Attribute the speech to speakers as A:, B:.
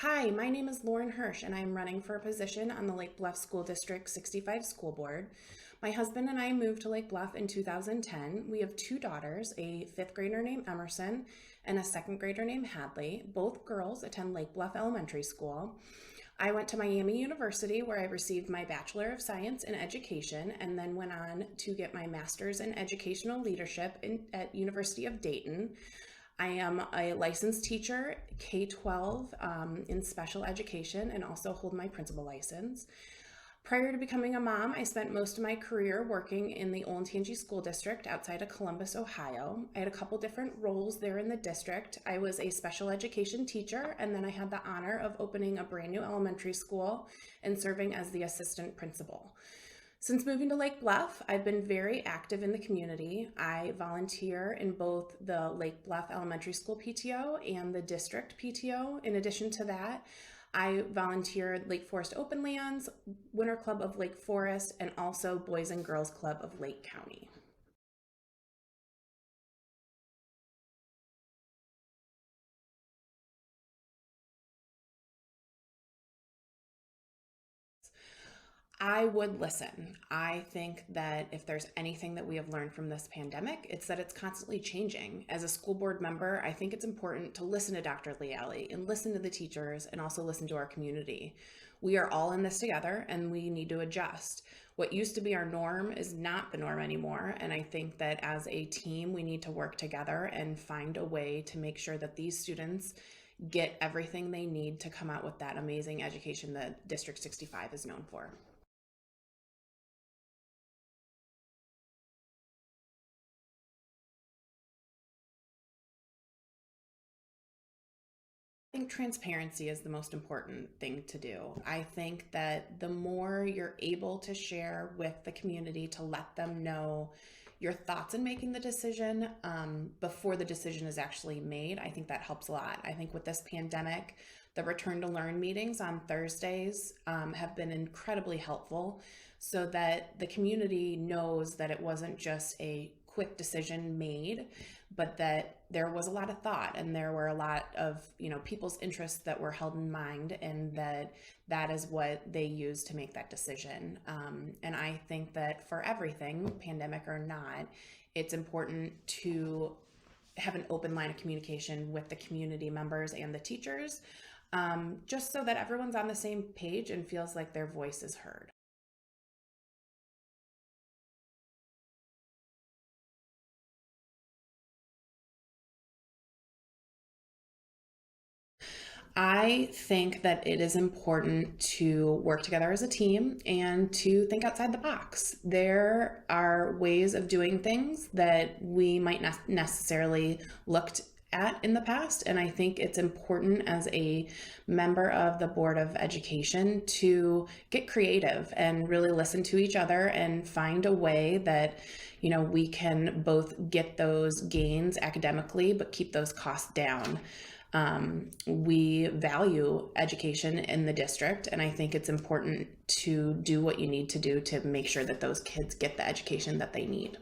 A: Hi, my name is Lauren Hirsh, and I'm running for a position on the Lake Bluff School District 65 School Board. My husband and I moved to Lake Bluff in 2010. We have two daughters, a fifth grader named Emerson and a second grader named Hadley. Both girls attend Lake Bluff Elementary School. I went to Miami University where I received my Bachelor of Science in Education and then went on to get my Master's in Educational Leadership at University of Dayton. I am a licensed teacher, K-12 in special education, and also hold my principal license. Prior to becoming a mom, I spent most of my career working in the Olentangy School District outside of Columbus, Ohio. I had a couple different roles there in the district. I was a special education teacher, and then I had the honor of opening a brand new elementary school and serving as the assistant principal. Since moving to Lake Bluff, I've been very active in the community. I volunteer in both the Lake Bluff Elementary School PTO and the district PTO. In addition to that, I volunteer at Lake Forest Open Lands, Winter Club of Lake Forest, and also Boys and Girls Club of Lake County. I would listen. I think that if there's anything that we have learned from this pandemic, it's that it's constantly changing. As a school board member, I think it's important to listen to Dr. Leali and listen to the teachers and also listen to our community. We are all in this together and we need to adjust. What used to be our norm is not the norm anymore. And I think that as a team, we need to work together and find a way to make sure that these students get everything they need to come out with that amazing education that District 65 is known for. I think transparency is the most important thing to do. I think that the more you're able to share with the community to let them know your thoughts in making the decision before the decision is actually made, I think that helps a lot. I think with this pandemic, the return to learn meetings on Thursdays have been incredibly helpful so that the community knows that it wasn't just a quick decision made, but that there was a lot of thought and there were a lot of people's interests that were held in mind, and that is what they used to make that decision. And I think that for everything, pandemic or not, it's important to have an open line of communication with the community members and the teachers, just so that everyone's on the same page and feels like their voice is heard. I think that it is important to work together as a team and to think outside the box. There are ways of doing things that we might not necessarily looked at in the past, and I think it's important as a member of the Board of Education to get creative and really listen to each other and find a way that we can both get those gains academically but keep those costs down. We value education in the district, and I think it's important to do what you need to do to make sure that those kids get the education that they need.